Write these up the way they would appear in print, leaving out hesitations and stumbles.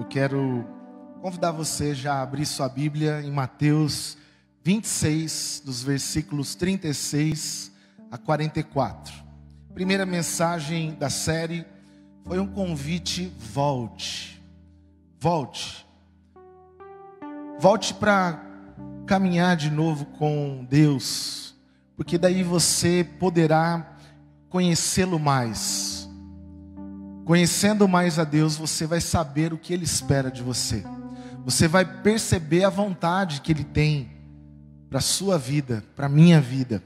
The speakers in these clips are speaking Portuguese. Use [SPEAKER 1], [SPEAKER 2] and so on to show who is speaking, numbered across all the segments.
[SPEAKER 1] Eu quero convidar você já a abrir sua Bíblia em Mateus 26, dos versículos 36 a 44. Primeira mensagem da série foi um convite: volte. Volte. Volte para caminhar de novo com Deus, porque daí você poderá conhecê-lo mais. Conhecendo mais a Deus, você vai saber o que Ele espera de você. Você vai perceber a vontade que Ele tem para a sua vida, para a minha vida.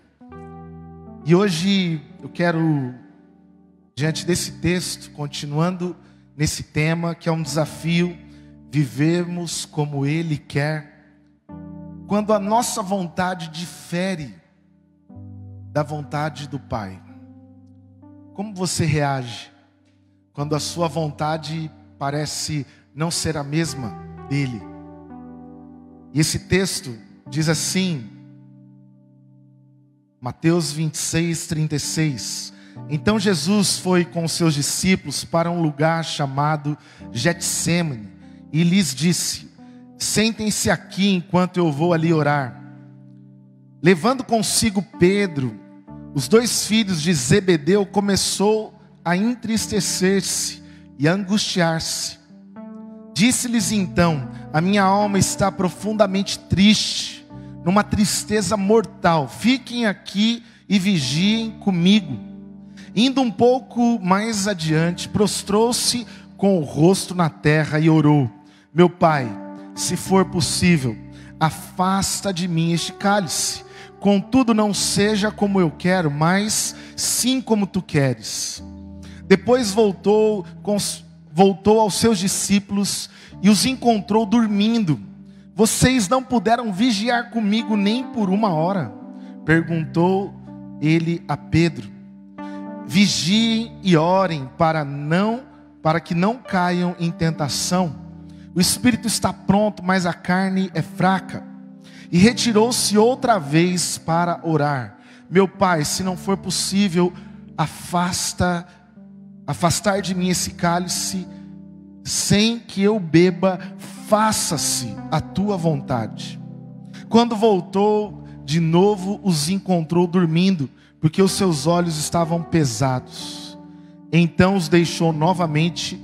[SPEAKER 1] E hoje eu quero, diante desse texto, continuando nesse tema, que é um desafio, vivermos como Ele quer, quando a nossa vontade difere da vontade do Pai. Como você reage quando a sua vontade parece não ser a mesma dele? E esse texto diz assim, Mateus 26, 36. Então Jesus foi com os seus discípulos para um lugar chamado Getsêmani e lhes disse: sentem-se aqui enquanto eu vou ali orar. Levando consigo Pedro, os dois filhos de Zebedeu, começou a entristecer-se e a angustiar-se. Disse-lhes então: a minha alma está profundamente triste, numa tristeza mortal. Fiquem aqui e vigiem comigo. Indo um pouco mais adiante, prostrou-se com o rosto na terra e orou: meu Pai, se for possível, afasta de mim este cálice. Contudo, não seja como eu quero, mas sim como tu queres. Depois voltou aos seus discípulos e os encontrou dormindo. Vocês não puderam vigiar comigo nem por uma hora? Perguntou ele a Pedro. Vigiem e orem para que não caiam em tentação. O espírito está pronto, mas a carne é fraca. E retirou-se outra vez para orar. Meu Pai, se não for possível, afastar de mim esse cálice, sem que eu beba, faça-se a tua vontade. Quando voltou de novo, os encontrou dormindo, porque os seus olhos estavam pesados. Então os deixou novamente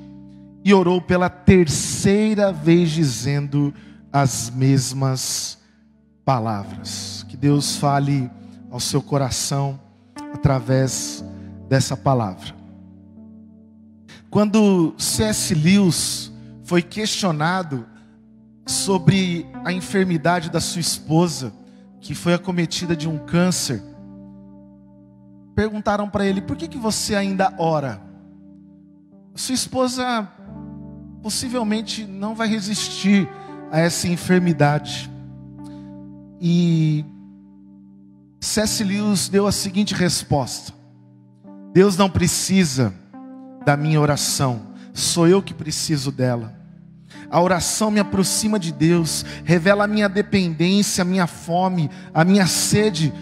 [SPEAKER 1] e orou pela terceira vez, dizendo as mesmas palavras. Que Deus fale ao seu coração através dessa palavra. Quando C.S. Lewis foi questionado sobre a enfermidade da sua esposa, que foi acometida de um câncer, perguntaram para ele: por que você ainda ora? Sua esposa possivelmente não vai resistir a essa enfermidade. E C.S. Lewis deu a seguinte resposta: Deus não precisa da minha oração, sou eu que preciso dela. A oração me aproxima de Deus, revela a minha dependência, a minha fome, a minha sede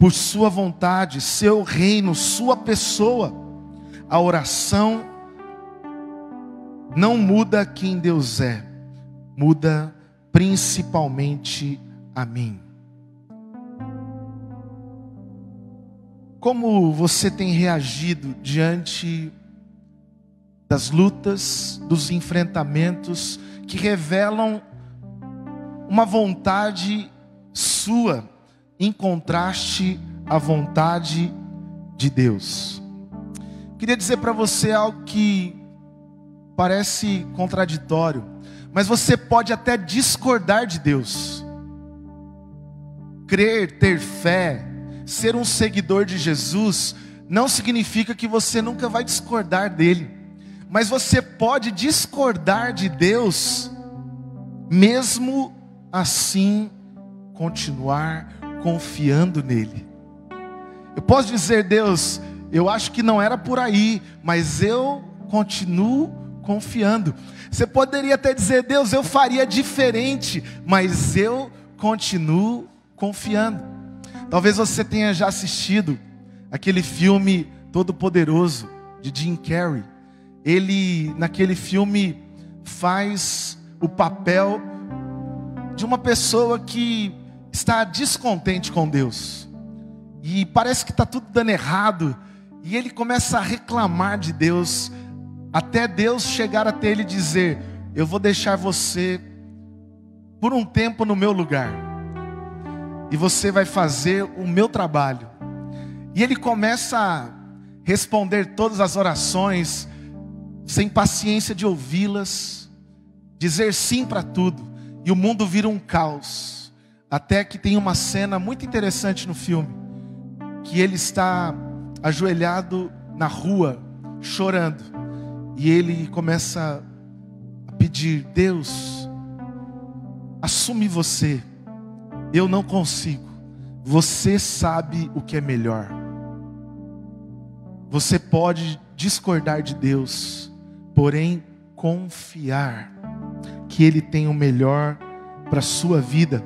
[SPEAKER 1] por sua vontade, seu reino, sua pessoa. A oração não muda quem Deus é, muda principalmente a mim. Como você tem reagido diante das lutas, dos enfrentamentos que revelam uma vontade sua em contraste à vontade de Deus? Queria dizer para você algo que parece contraditório, mas você pode até discordar de Deus. Crer, ter fé, ser um seguidor de Jesus não significa que você nunca vai discordar dele. Mas você pode discordar de Deus, mesmo assim continuar confiando nele. Eu posso dizer: Deus, eu acho que não era por aí, mas eu continuo confiando. Você poderia até dizer: Deus, eu faria diferente, mas eu continuo confiando. Talvez você tenha já assistido aquele filme Todo-Poderoso, de Jim Carrey. Ele, naquele filme, faz o papel de uma pessoa que está descontente com Deus. E parece que está tudo dando errado. E ele começa a reclamar de Deus, até Deus chegar até ele e dizer: eu vou deixar você por um tempo no meu lugar, e você vai fazer o meu trabalho. E ele começa a responder todas as orações, sem paciência de ouvi-las, dizer sim para tudo. E o mundo vira um caos. Até que tem uma cena muito interessante no filme, que ele está ajoelhado na rua, chorando. E ele começa a pedir: Deus, assume você. Eu não consigo. Você sabe o que é melhor. Você pode discordar de Deus, porém confiar que Ele tem o melhor para a sua vida.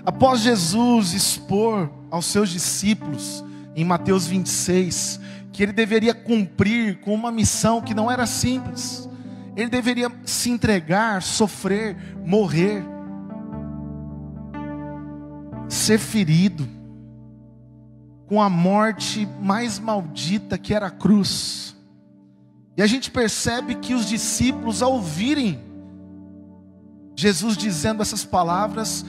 [SPEAKER 1] Após Jesus expor aos seus discípulos, em Mateus 26, que Ele deveria cumprir com uma missão que não era simples. Ele deveria se entregar, sofrer, morrer, ser ferido, com a morte mais maldita, que era a cruz. E a gente percebe que os discípulos, ao ouvirem Jesus dizendo essas palavras,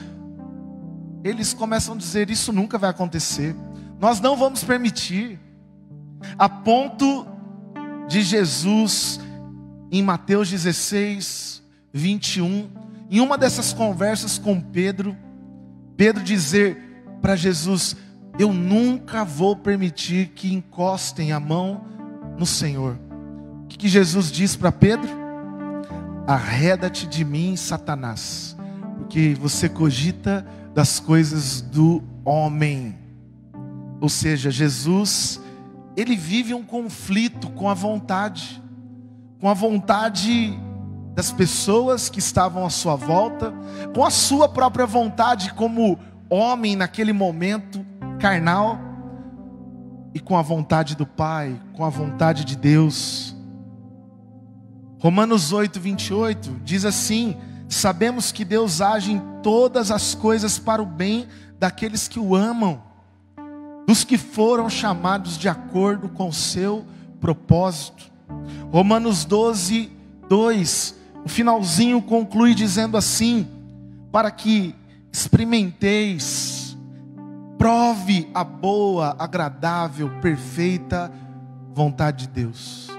[SPEAKER 1] eles começam a dizer: isso nunca vai acontecer, nós não vamos permitir. A ponto de Jesus, em Mateus 16, 21, em uma dessas conversas com Pedro dizer para Jesus: eu nunca vou permitir que encostem a mão no Senhor. O que Jesus diz para Pedro? Arreda-te de mim, Satanás, porque você cogita das coisas do homem. Ou seja, Jesus, ele vive um conflito com a vontade das pessoas que estavam à sua volta, com a sua própria vontade como homem naquele momento carnal, e com a vontade do Pai, com a vontade de Deus. Romanos 8, 28 diz assim: sabemos que Deus age em todas as coisas para o bem daqueles que o amam, dos que foram chamados de acordo com o seu propósito. Romanos 12, 2, o finalzinho conclui dizendo assim: para que experimenteis, prove a boa, agradável, perfeita vontade de Deus.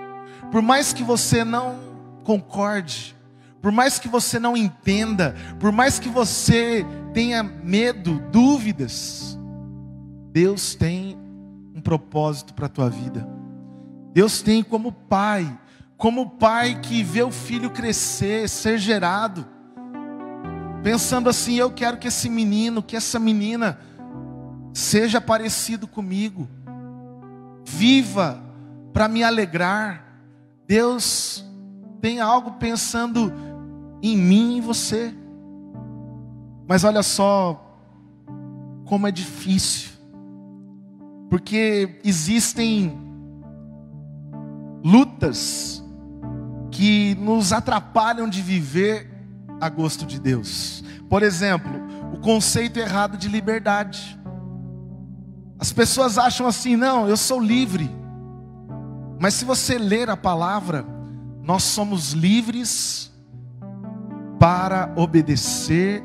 [SPEAKER 1] Por mais que você não concorde, por mais que você não entenda, por mais que você tenha medo, dúvidas, Deus tem um propósito para a tua vida. Deus tem como pai que vê o filho crescer, ser gerado, pensando assim: eu quero que esse menino, que essa menina seja parecido comigo, viva para me alegrar. Deus tem algo pensando em mim e em você. Mas olha só como é difícil, porque existem lutas que nos atrapalham de viver a gosto de Deus. Por exemplo, o conceito errado de liberdade. As pessoas acham assim: não, eu sou livre. Mas se você ler a palavra, nós somos livres para obedecer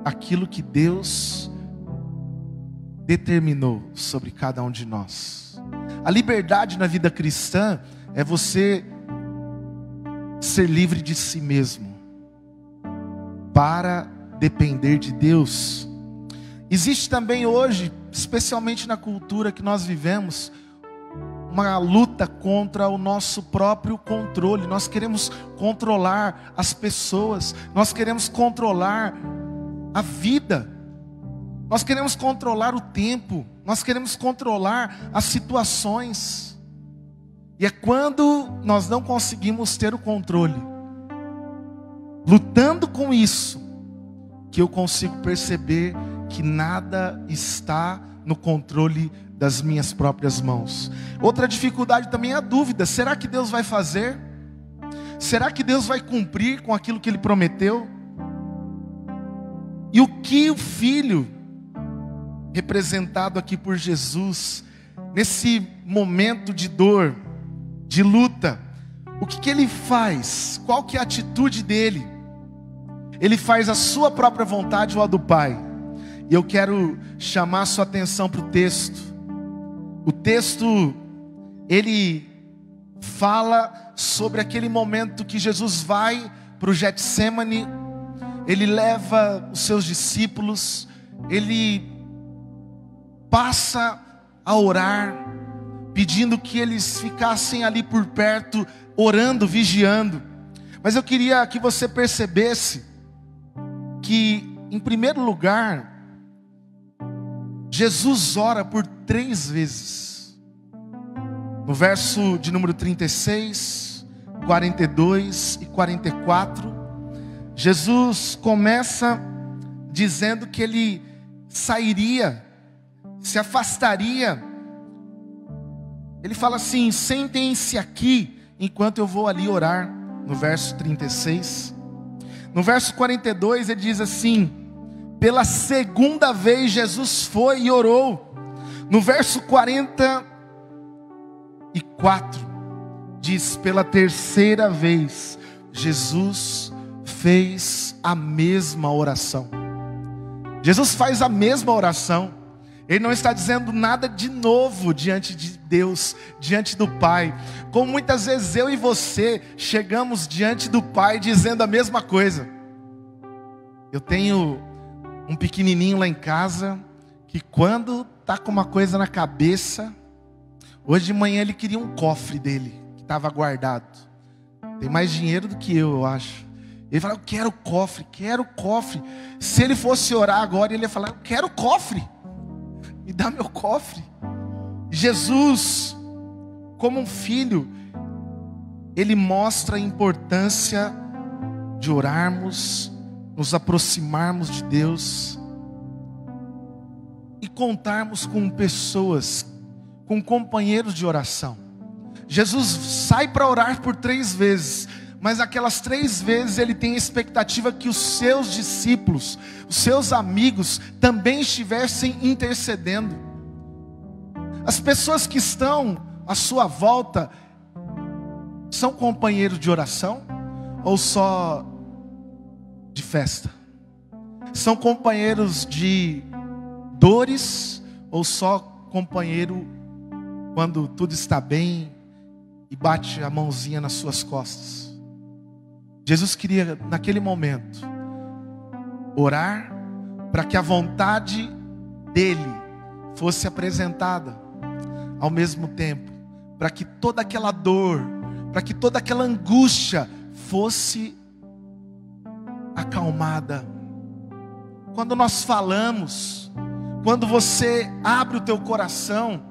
[SPEAKER 1] aquilo que Deus determinou sobre cada um de nós. A liberdade na vida cristã é você ser livre de si mesmo, para depender de Deus. Existe também hoje, especialmente na cultura que nós vivemos, uma luta contra o nosso próprio controle. Nós queremos controlar as pessoas, nós queremos controlar a vida, nós queremos controlar o tempo, nós queremos controlar as situações. E é quando nós não conseguimos ter o controle, lutando com isso, que eu consigo perceber que nada está no controle das minhas próprias mãos. Outra dificuldade também é a dúvida: será que Deus vai fazer? Será que Deus vai cumprir com aquilo que Ele prometeu? E o que o Filho, representado aqui por Jesus, nesse momento de dor, de luta, o que Ele faz? Qual que é a atitude dele? Ele faz a sua própria vontade ou a do Pai? E eu quero chamar a sua atenção para o texto. O texto, ele fala sobre aquele momento que Jesus vai para o Getsemane. Ele leva os seus discípulos, ele passa a orar, pedindo que eles ficassem ali por perto, orando, vigiando. Mas eu queria que você percebesse que, em primeiro lugar, Jesus ora por 3 vezes. No verso de número 36, 42 e 44, Jesus começa dizendo que ele sairia, se afastaria. Ele fala assim: sentem-se aqui enquanto eu vou ali orar. No verso 36. No verso 42 ele diz assim: pela segunda vez Jesus foi e orou. No verso 44 diz: pela terceira vez Jesus fez a mesma oração. Jesus faz a mesma oração. Ele não está dizendo nada de novo diante de Deus, diante do Pai. Como muitas vezes eu e você chegamos diante do Pai dizendo a mesma coisa. Eu tenho um pequenininho lá em casa, que quando está com uma coisa na cabeça, hoje de manhã ele queria um cofre dele, que estava guardado. Tem mais dinheiro do que eu acho. Ele falou: eu quero cofre, quero cofre. Se ele fosse orar agora, ele ia falar: eu quero cofre, me dá meu cofre. Jesus, como um filho, ele mostra a importância de orarmos, nos aproximarmos de Deus e contarmos com pessoas, com companheiros de oração. Jesus sai para orar por 3 vezes, mas aquelas 3 vezes ele tem a expectativa que os seus discípulos, os seus amigos também estivessem intercedendo. As pessoas que estão à sua volta são companheiros de oração ou só de festa? São companheiros de dores ou só companheiro quando tudo está bem e bate a mãozinha nas suas costas? Jesus queria, naquele momento, orar para que a vontade dele fosse apresentada, ao mesmo tempo, para que toda aquela dor, para que toda aquela angústia fosse acalmada. Quando nós falamos, quando você abre o teu coração,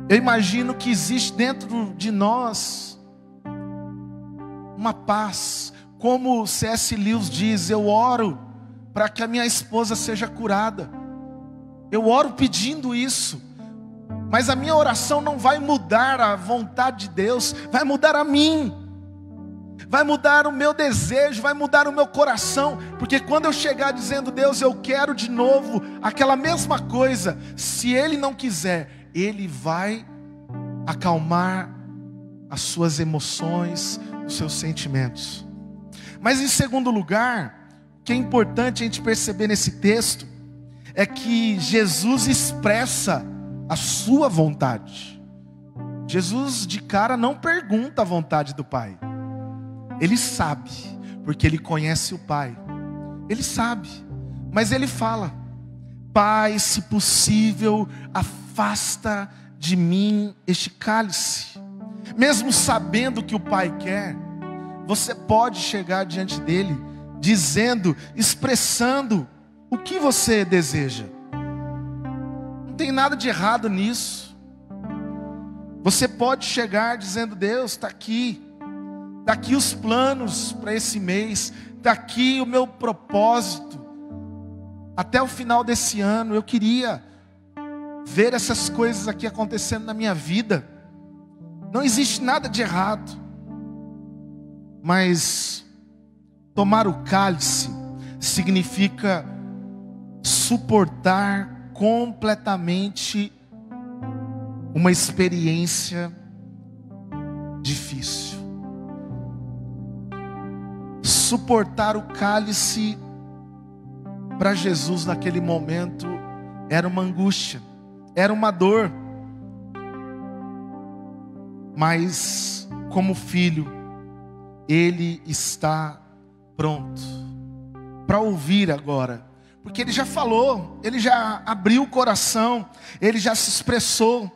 [SPEAKER 1] eu imagino que existe dentro de nós uma paz. Como C.S. Lewis diz: eu oro para que a minha esposa seja curada. Eu oro pedindo isso, mas a minha oração não vai mudar a vontade de Deus, vai mudar a mim, vai mudar o meu desejo, vai mudar o meu coração. Porque quando eu chegar dizendo: Deus, eu quero de novo aquela mesma coisa, se Ele não quiser, Ele vai acalmar as suas emoções, os seus sentimentos. Mas em segundo lugar, o que é importante a gente perceber nesse texto é que Jesus expressa a sua vontade. Jesus de cara não pergunta a vontade do Pai. Ele sabe, porque ele conhece o Pai. Ele sabe, mas ele fala: Pai, se possível, afasta de mim este cálice. Mesmo sabendo que o Pai quer, você pode chegar diante dele dizendo, expressando o que você deseja. Não tem nada de errado nisso. Você pode chegar dizendo: Deus, está aqui os planos para esse mês, está aqui o meu propósito. Até o final desse ano eu queria ver essas coisas aqui acontecendo na minha vida. Não existe nada de errado. Mas tomar o cálice significa suportar completamente uma experiência difícil. Suportar o cálice para Jesus naquele momento era uma angústia, era uma dor. Mas como filho, ele está pronto para ouvir agora, porque ele já falou, ele já abriu o coração, ele já se expressou.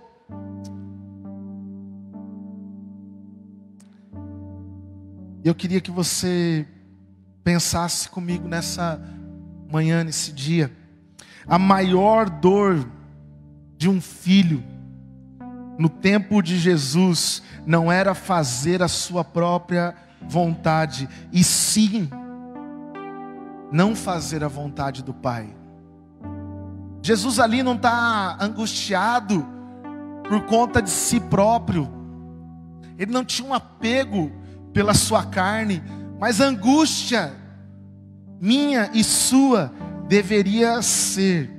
[SPEAKER 1] Eu queria que você pensasse comigo nessa manhã, nesse dia. A maior dor de um filho no tempo de Jesus não era fazer a sua própria vontade, e sim não fazer a vontade do Pai. Jesus ali não está angustiado por conta de si próprio. Ele não tinha um apego pela sua carne, mas a angústia minha e sua deveria ser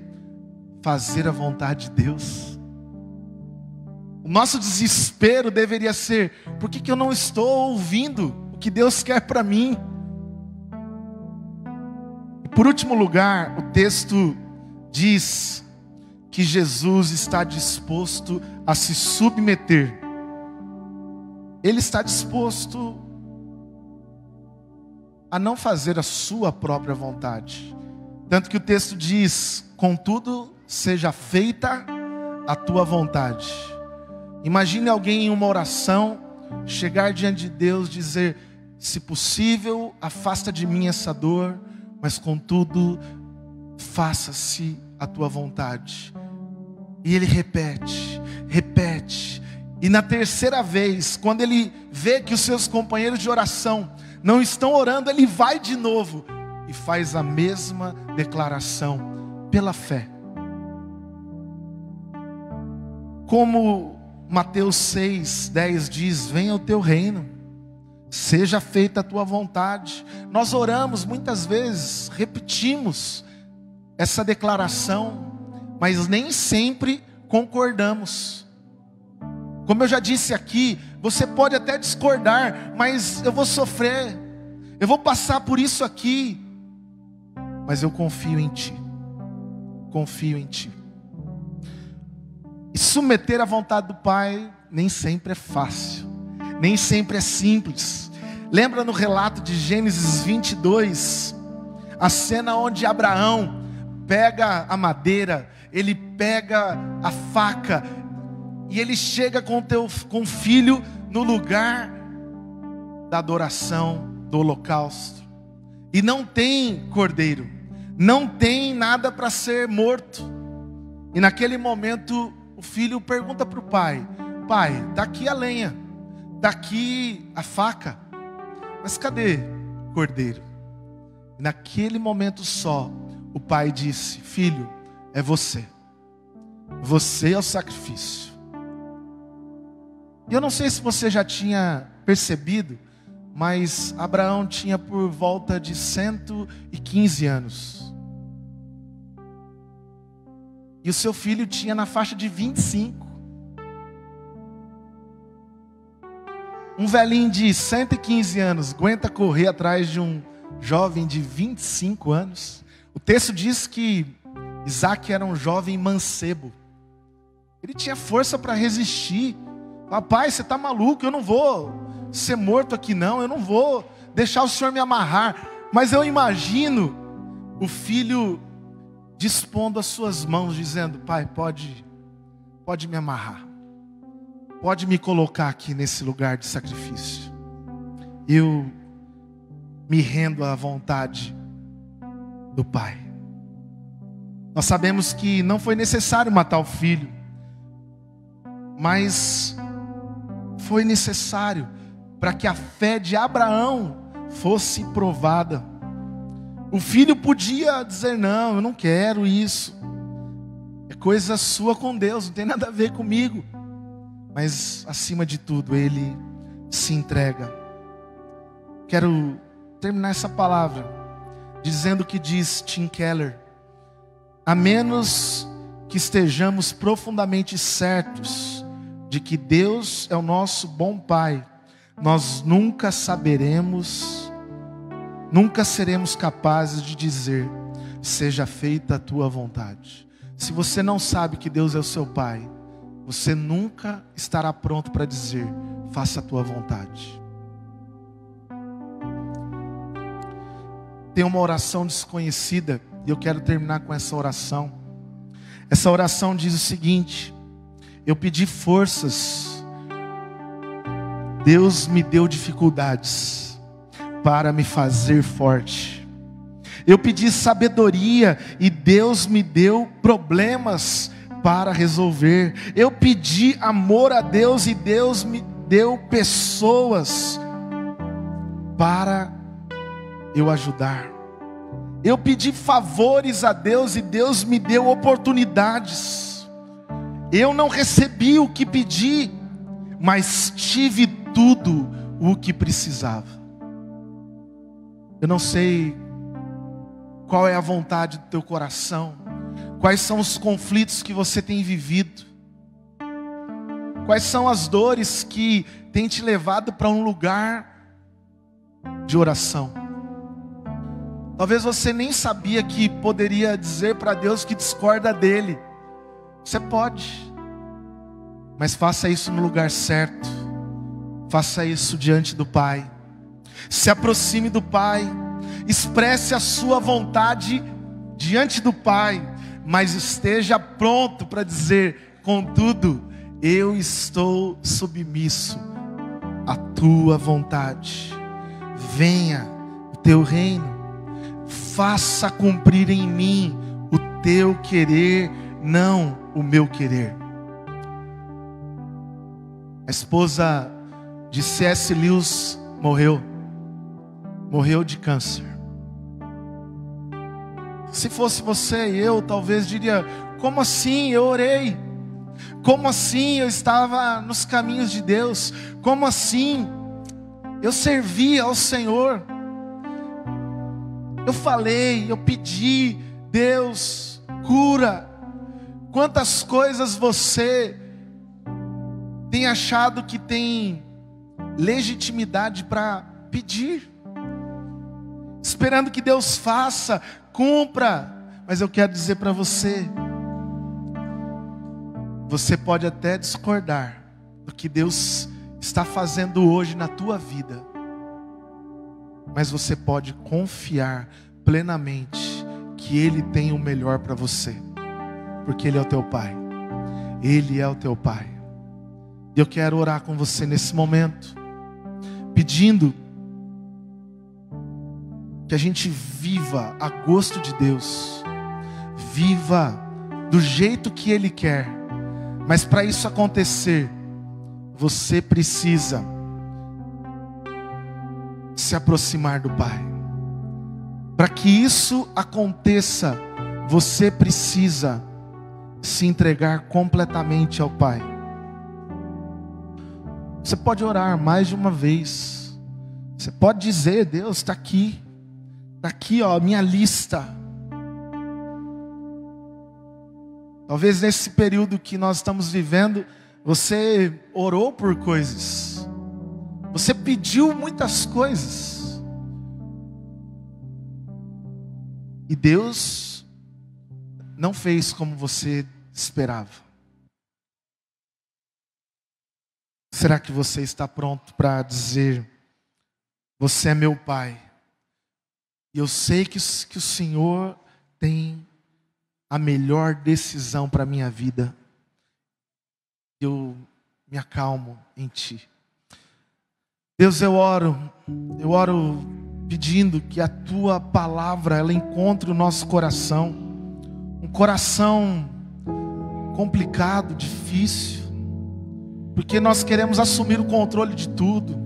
[SPEAKER 1] fazer a vontade de Deus. O nosso desespero deveria ser: por que eu não estou ouvindo o que Deus quer para mim? E por último lugar, o texto diz que Jesus está disposto a se submeter. Ele está disposto a não fazer a sua própria vontade. Tanto que o texto diz: contudo, seja feita a tua vontade. Imagine alguém em uma oração chegar diante de Deus e dizer: se possível, afasta de mim essa dor, mas contudo, faça-se a tua vontade. E ele repete, repete. E na terceira vez, quando ele vê que os seus companheiros de oração não estão orando, ele vai de novo e faz a mesma declaração pela fé. Como Mateus 6:10 diz: venha o teu reino, seja feita a tua vontade. Nós oramos muitas vezes, repetimos essa declaração, mas nem sempre concordamos. Como eu já disse aqui, você pode até discordar, mas eu vou sofrer, eu vou passar por isso aqui, mas eu confio em Ti, confio em Ti. E submeter à vontade do Pai nem sempre é fácil, nem sempre é simples. Lembra no relato de Gênesis 22, a cena onde Abraão pega a madeira, ele pega a faca, e ele chega com o filho no lugar da adoração, do holocausto. E não tem cordeiro, não tem nada para ser morto. E naquele momento o filho pergunta para o pai: pai, está aqui a lenha, está aqui a faca, mas cadê o cordeiro? E naquele momento só, o pai disse: filho, é você. Você é o sacrifício. E eu não sei se você já tinha percebido, mas Abraão tinha por volta de 115 anos. E o seu filho tinha na faixa de 25. Um velhinho de 115 anos aguenta correr atrás de um jovem de 25 anos. O texto diz que Isaac era um jovem mancebo. Ele tinha força para resistir. Papai, você está maluco, eu não vou ser morto aqui não, eu não vou deixar o senhor me amarrar. Mas eu imagino o filho dispondo as suas mãos, dizendo: pai, pode me amarrar, pode me colocar aqui nesse lugar de sacrifício. Eu me rendo à vontade do Pai. Nós sabemos que não foi necessário matar o filho, mas foi necessário para que a fé de Abraão fosse provada. O filho podia dizer: não, eu não quero isso, é coisa sua com Deus, não tem nada a ver comigo. Mas acima de tudo, ele se entrega. quero terminar essa palavra dizendo o que diz Tim Keller: a menos que estejamos profundamente certos de que Deus é o nosso bom Pai, nós nunca seremos capazes de dizer: seja feita a tua vontade. Se você não sabe que Deus é o seu Pai, você nunca estará pronto para dizer: faça a tua vontade. Tem uma oração desconhecida e eu quero terminar com essa oração. Essa oração diz o seguinte: eu pedi forças, Deus me deu dificuldades para me fazer forte. Eu pedi sabedoria e Deus me deu problemas para resolver. Eu pedi amor a Deus e Deus me deu pessoas para eu ajudar. Eu pedi favores a Deus e Deus me deu oportunidades. Eu não recebi o que pedi, mas tive tudo o que precisava. Eu não sei qual é a vontade do teu coração, quais são os conflitos que você tem vivido, quais são as dores que têm te levado para um lugar de oração. Talvez você nem sabia que poderia dizer para Deus que discorda dele. Você pode, mas faça isso no lugar certo. Faça isso diante do Pai. Se aproxime do Pai. Expresse a sua vontade diante do Pai, mas esteja pronto para dizer: contudo, eu estou submisso à tua vontade. Venha o teu reino. Faça cumprir em mim o teu querer, não o meu querer. A esposa de C.S. Lewis morreu de câncer. Se fosse você e eu, talvez diria: como assim? Eu orei. Como assim? Eu estava nos caminhos de Deus. Como assim? Eu servi ao Senhor. Eu falei, eu pedi: Deus, cura. Quantas coisas você tem achado que tem legitimidade para pedir, esperando que Deus faça, cumpra. Mas eu quero dizer para você, você pode até discordar do que Deus está fazendo hoje na tua vida, mas você pode confiar plenamente que Ele tem o melhor para você, porque Ele é o teu Pai. Ele é o teu Pai. E eu quero orar com você nesse momento, pedindo que a gente viva a gosto de Deus, viva do jeito que Ele quer. Mas para isso acontecer, você precisa se aproximar do Pai. Para que isso aconteça, você precisa se entregar completamente ao Pai. Você pode orar mais de uma vez. Você pode dizer: Deus, está aqui, ó, minha lista. Talvez nesse período que nós estamos vivendo, você orou por coisas, você pediu muitas coisas, e Deus não fez como você esperava. Será que você está pronto para dizer: você é meu Pai, e eu sei que o Senhor tem a melhor decisão para a minha vida. Eu me acalmo em Ti. Deus, eu oro pedindo que a Tua palavra, ela encontre o nosso coração. Um coração complicado, difícil, porque nós queremos assumir o controle de tudo.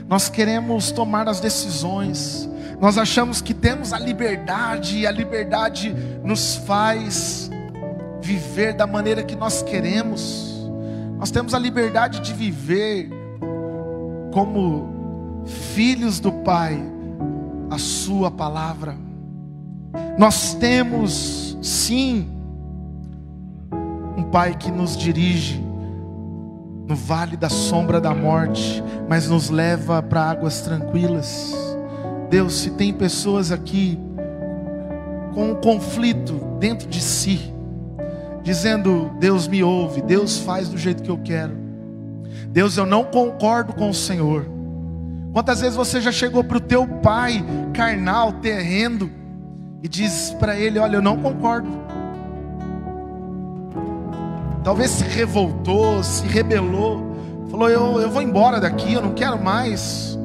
[SPEAKER 1] Nós queremos tomar as decisões. Nós achamos que temos a liberdade, e a liberdade nos faz viver da maneira que nós queremos. Nós temos a liberdade de viver como filhos do Pai, a sua palavra. Nós temos, sim, um Pai que nos dirige no vale da sombra da morte, mas nos leva para águas tranquilas. Deus, se tem pessoas aqui com um conflito dentro de si, dizendo: Deus me ouve, Deus faz do jeito que eu quero, Deus, eu não concordo com o Senhor. Quantas vezes você já chegou para o teu pai carnal, terreno, e diz para ele: olha, eu não concordo. Talvez se revoltou, se rebelou, falou: eu vou embora daqui, eu não quero mais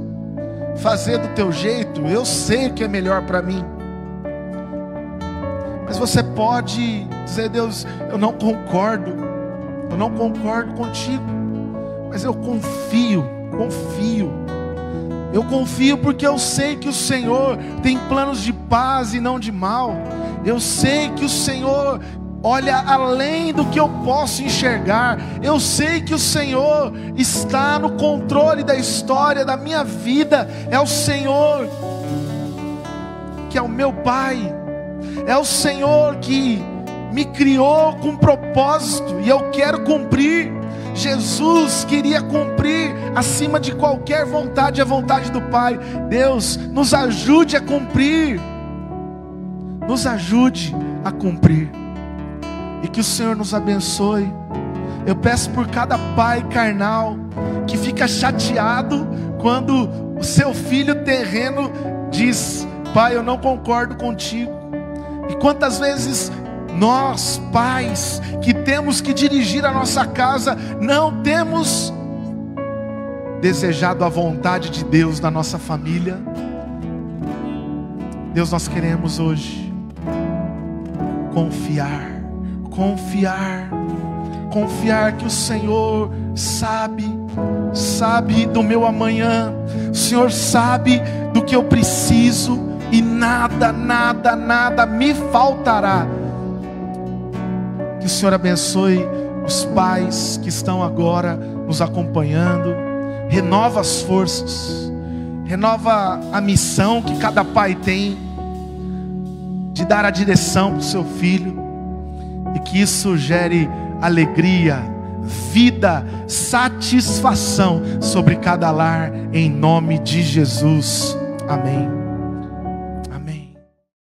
[SPEAKER 1] fazer do teu jeito, eu sei o que é melhor para mim. Mas você pode dizer: Deus, eu não concordo contigo, mas eu confio. Eu confio porque eu sei que o Senhor tem planos de paz e não de mal. Eu sei que o Senhor olha além do que eu posso enxergar. Eu sei que o Senhor está no controle da história da minha vida. É o Senhor que é o meu Pai. É o Senhor que me criou com propósito e eu quero cumprir. Jesus queria cumprir acima de qualquer vontade, a vontade do Pai. Deus, nos ajude a cumprir. Nos ajude a cumprir. E que o Senhor nos abençoe. Eu peço por cada pai carnal que fica chateado quando o seu filho terreno diz: Pai, eu não concordo contigo. E quantas vezes nós, pais, que temos que dirigir a nossa casa, não temos desejado a vontade de Deus na nossa família. Deus, nós queremos hoje confiar que o Senhor sabe do meu amanhã. O Senhor sabe do que eu preciso e nada me faltará. Que o Senhor abençoe os pais que estão agora nos acompanhando. Renova as forças, renova a missão que cada pai tem de dar a direção para o seu filho, e que isso gere alegria, vida, satisfação sobre cada lar, em nome de Jesus. Amém.